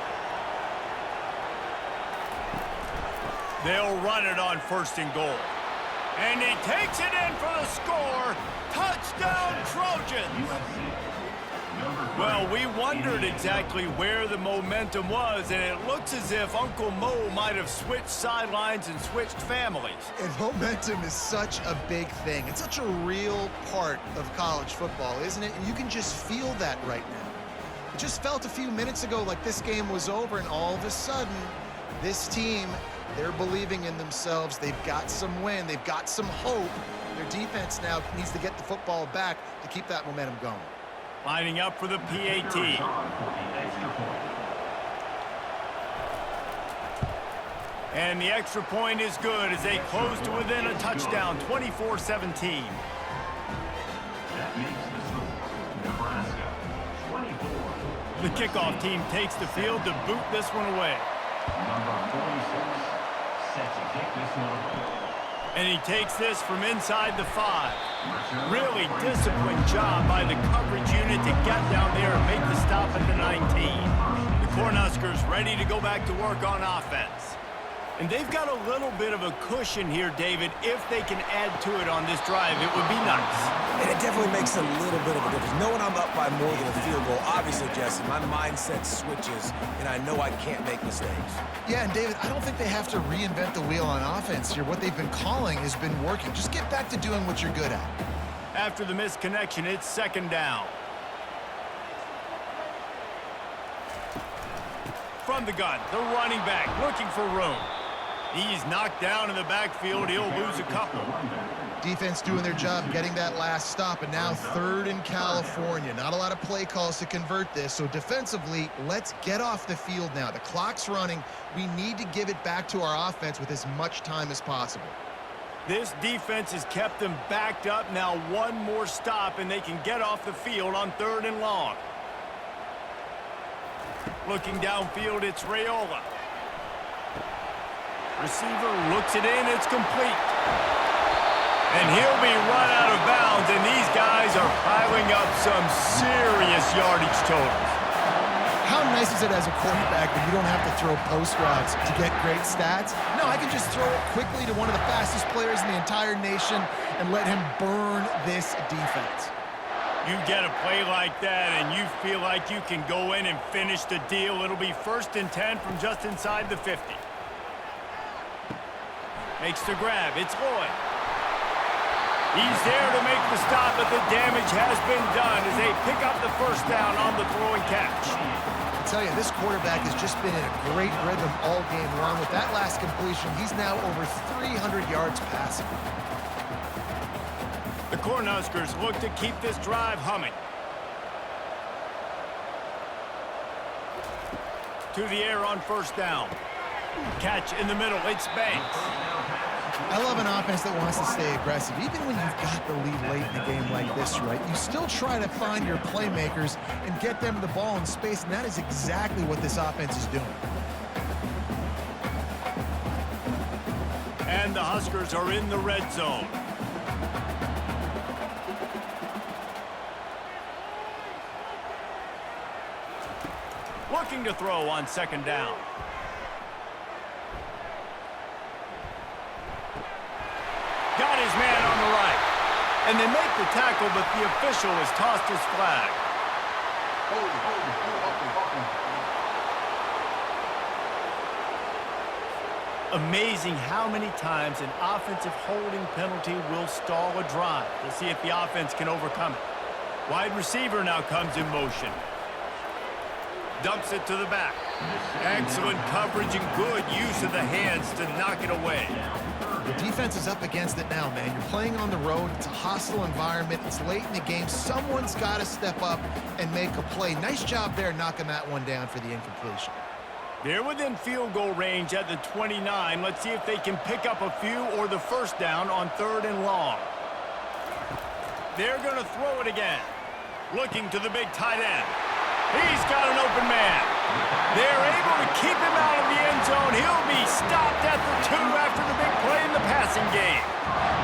They'll run it on 1st and goal. And he takes it in for the score. Touchdown, Trojans! Well, we wondered exactly where the momentum was, and it looks as if Uncle Mo might have switched sidelines and switched families. And momentum is such a big thing. It's such a real part of college football, isn't it? And you can just feel that right now. It just felt a few minutes ago like this game was over, and all of a sudden, this team, they're believing in themselves. They've got some win. They've got some hope. Their defense now needs to get the football back to keep that momentum going. Lining up for the PAT. And the extra point is good as they close to within a touchdown, 24-17. That makes the score Nebraska 24. The kickoff team takes the field to boot this one away. Number 46 set to kick this one away. And he takes this from inside the 5. Really disciplined job by the coverage unit to get down there and make the stop at the 19. The Cornhuskers ready to go back to work on offense. And they've got a little bit of a cushion here, David. If they can add to it on this drive, it would be nice. And it definitely makes a little bit of a difference. Knowing I'm up by more than a field goal, obviously, Jesse, my mindset switches, and I know I can't make mistakes. Yeah, and David, I don't think they have to reinvent the wheel on offense here. What they've been calling has been working. Just get back to doing what you're good at. After the missed connection, it's second down. From the gun, the running back looking for room. He's knocked down in the backfield. He'll lose a couple. Defense doing their job, getting that last stop, and now third in California. Not a lot of play calls to convert this, so defensively, let's get off the field now. The clock's running. We need to give it back to our offense with as much time as possible. This defense has kept them backed up. Now one more stop, and they can get off the field on third and long. Looking downfield, it's Raiola. Receiver looks it in, it's complete. And he'll be run out of bounds, and these guys are piling up some serious yardage totals. How nice is it as a quarterback when you don't have to throw post routes to get great stats? No, I can just throw it quickly to one of the fastest players in the entire nation and let him burn this defense. You get a play like that, and you feel like you can go in and finish the deal. It'll be 1st and 10 from just inside the 50. Makes the grab. It's Lloyd. He's there to make the stop, but the damage has been done as they pick up the first down on the throw and catch. I tell you, this quarterback has just been in a great rhythm all game long. With that last completion, he's now over 300 yards passing. The Cornhuskers look to keep this drive humming. To the air on first down. Catch in the middle, it's Banks. I love an offense that wants to stay aggressive. Even when you've got the lead late in a game like this, right, you still try to find your playmakers and get them the ball in space, and that is exactly what this offense is doing. And the Huskers are in the red zone. Looking to throw on second down. Got his man on the right. And they make the tackle, but the official has tossed his flag. Amazing how many times an offensive holding penalty will stall a drive. We'll see if the offense can overcome it. Wide receiver now comes in motion. Dumps it to the back. Excellent coverage and good use of the hands to knock it away. The defense is up against it now, man. You're playing on the road. It's a hostile environment. It's late in the game. Someone's got to step up and make a play. Nice job there knocking that one down for the incompletion. They're within field goal range at the 29. Let's see if they can pick up a few or the first down on third and long. They're going to throw it again. Looking to the big tight end. He's got an open man. They're able to keep him out of the end zone. He'll be stopped at the 2 after the big play in the passing game.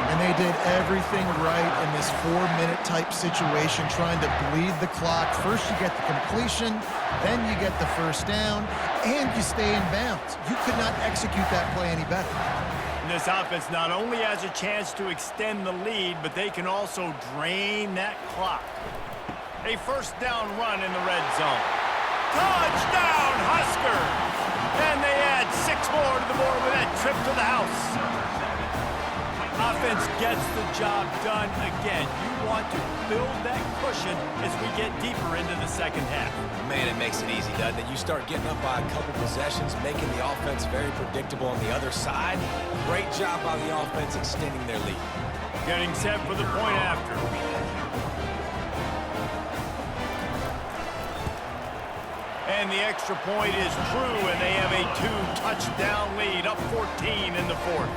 And they did everything right in this 4-minute type situation, trying to bleed the clock. First you get the completion, then you get the first down, and you stay in bounds. You could not execute that play any better. And this offense not only has a chance to extend the lead, but they can also drain that clock. A first down run in the red zone. Touchdown, Huskers! And they add 6 more to the board with that trip to the house. Offense gets the job done again. You want to build that cushion as we get deeper into the second half. Man, it makes it easy, doesn't it? You start getting up by a couple possessions, making the offense very predictable on the other side. Great job by the offense extending their lead. Getting set for the point after. And the extra point is true, and they have a 2-touchdown lead, up 14 in the fourth.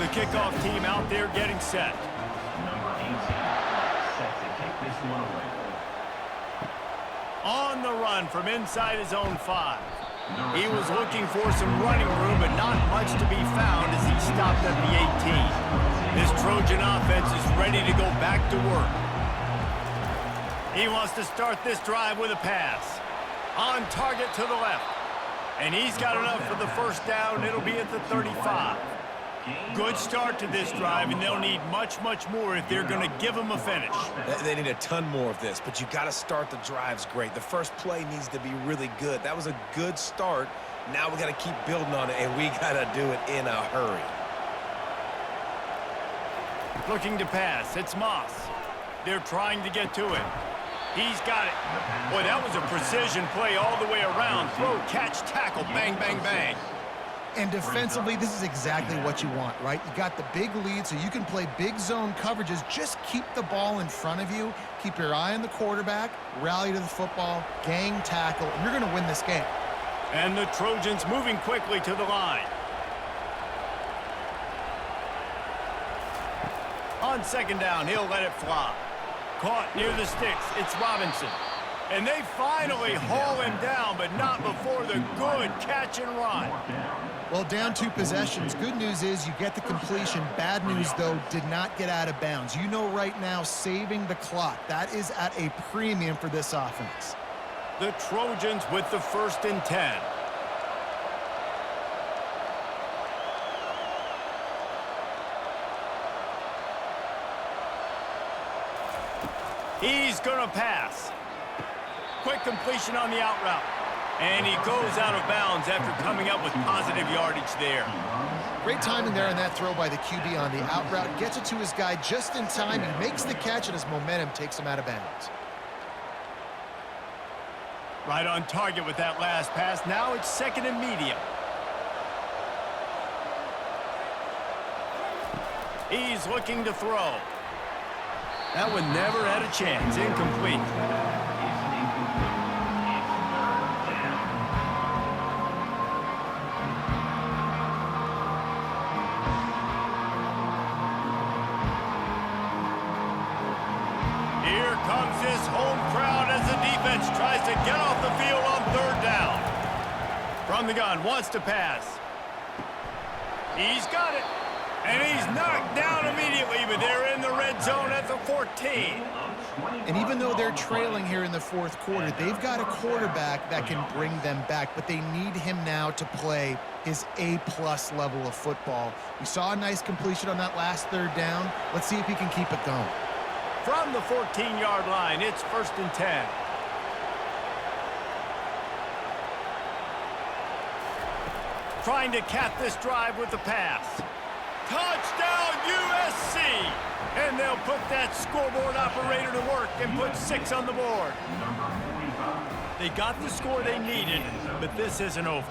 The kickoff team out there getting set. Number 18, set to kick this one away. On the run from inside his own 5. He was looking for some running room, but not much to be found as he stopped at the 18. This Trojan offense is ready to go back to work. He wants to start this drive with a pass. On target to the left. And he's got enough for the first down. It'll be at the 35. Good start to this drive, and they'll need much, much more if they're going to give them a finish. They need a ton more of this, but you got to start the drives great. The first play needs to be really good. That was a good start. Now we got to keep building on it, and we got to do it in a hurry. Looking to pass. It's Moss. They're trying to get to it. He's got it. Boy, that was a precision play all the way around. Throw, catch, tackle, bang, bang, bang. And defensively, this is exactly what you want, right? You got the big lead, so you can play big zone coverages. Just keep the ball in front of you. Keep your eye on the quarterback. Rally to the football. Gang tackle. And you're going to win this game. And the Trojans moving quickly to the line. On second down, he'll let it fly. Caught near the sticks. It's Robinson. And they finally haul him down, but not before the good catch and run. Well, down 2 possessions. Good news is you get the completion. Bad news, though, did not get out of bounds. You know right now, saving the clock. That is at a premium for this offense. The Trojans with the 1st and 10. He's going to pass. Quick completion on the out route. And he goes out of bounds after coming up with positive yardage there. Great timing there on that throw by the QB on the out route. Gets it to his guy just in time. He makes the catch, and his momentum takes him out of bounds. Right on target with that last pass. Now it's 2nd and medium. He's looking to throw. That one never had a chance. Incomplete. Here comes this home crowd as the defense tries to get off the field on 3rd down. From the gun, wants to pass. He's got it. And he's knocked down immediately, but they're in the red zone at the 14. And even though they're trailing here in the 4th quarter, they've got a quarterback that can bring them back, but they need him now to play his A-plus level of football. We saw a nice completion on that last 3rd down. Let's see if he can keep it going. From the 14-yard line, it's 1st and 10. Trying to cap this drive with the pass. Touchdown, USC! And they'll put that scoreboard operator to work and put 6 on the board. They got the score they needed, but this isn't over.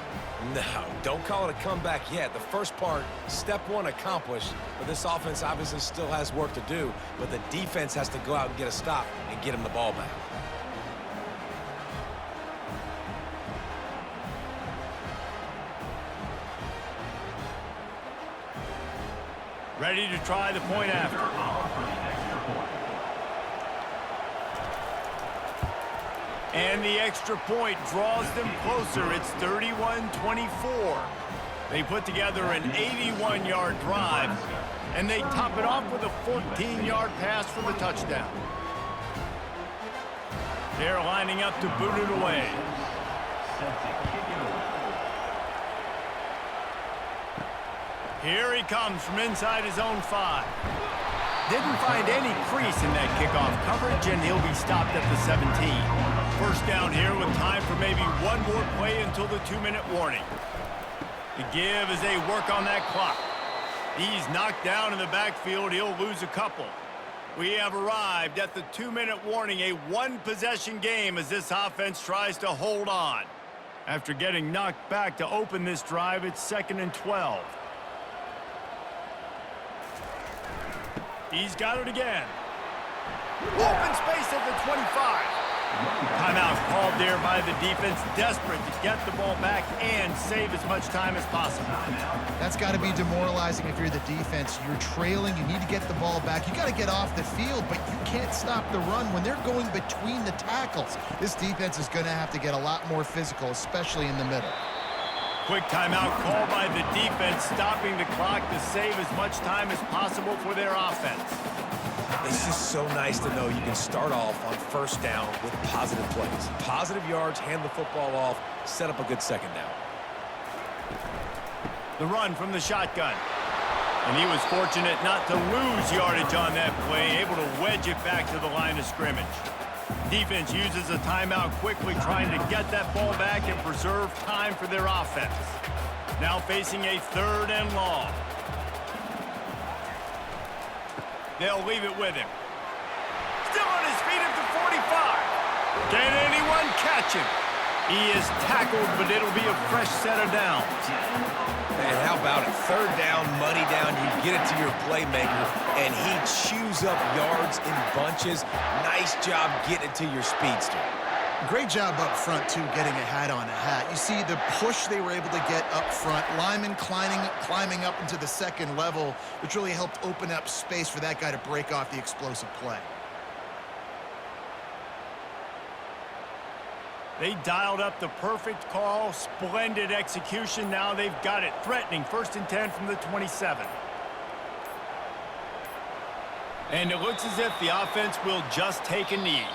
No, don't call it a comeback yet. The first part, step 1 accomplished, but this offense obviously still has work to do, but the defense has to go out and get a stop and get him the ball back. Ready to try the point after. And the extra point draws them closer. It's 31-24. They put together an 81-yard drive, and they top it off with a 14-yard pass for the touchdown. They're lining up to boot it away. Here he comes from inside his own 5. Didn't find any crease in that kickoff coverage, and he'll be stopped at the 17. First down here with time for maybe one more play until the 2-minute warning. The give as they work on that clock. He's knocked down in the backfield. He'll lose a couple. We have arrived at the 2-minute warning, a 1-possession game as this offense tries to hold on. After getting knocked back to open this drive, it's 2nd and 12. He's got it again. Open space at the 25. Timeout called there by the defense, desperate to get the ball back and save as much time as possible. That's got to be demoralizing if you're the defense. You're trailing. You need to get the ball back. You got to get off the field, but you can't stop the run when they're going between the tackles. This defense is going to have to get a lot more physical, especially in the middle. Quick timeout call by the defense, stopping the clock to save as much time as possible for their offense. It's just so nice to know you can start off on first down with positive plays. Positive yards, hand the football off, set up a good second down. The run from the shotgun. And he was fortunate not to lose yardage on that play, able to wedge it back to the line of scrimmage. Defense uses a timeout quickly, trying to get that ball back and preserve time for their offense. Now facing a 3rd and long. They'll leave it with him. Still on his feet at the 45. Can anyone catch him? He is tackled, but it'll be a fresh set of downs. And how about it? 3rd down, money down, you get it to your playmaker, and he chews up yards in bunches. Nice job getting it to your speedster. Great job up front, too, getting a hat on a hat. You see the push they were able to get up front. Lyman climbing up into the 2nd level, which really helped open up space for that guy to break off the explosive play. They dialed up the perfect call, splendid execution. Now they've got it threatening. 1st and 10 from the 27. And it looks as if the offense will just take a knee.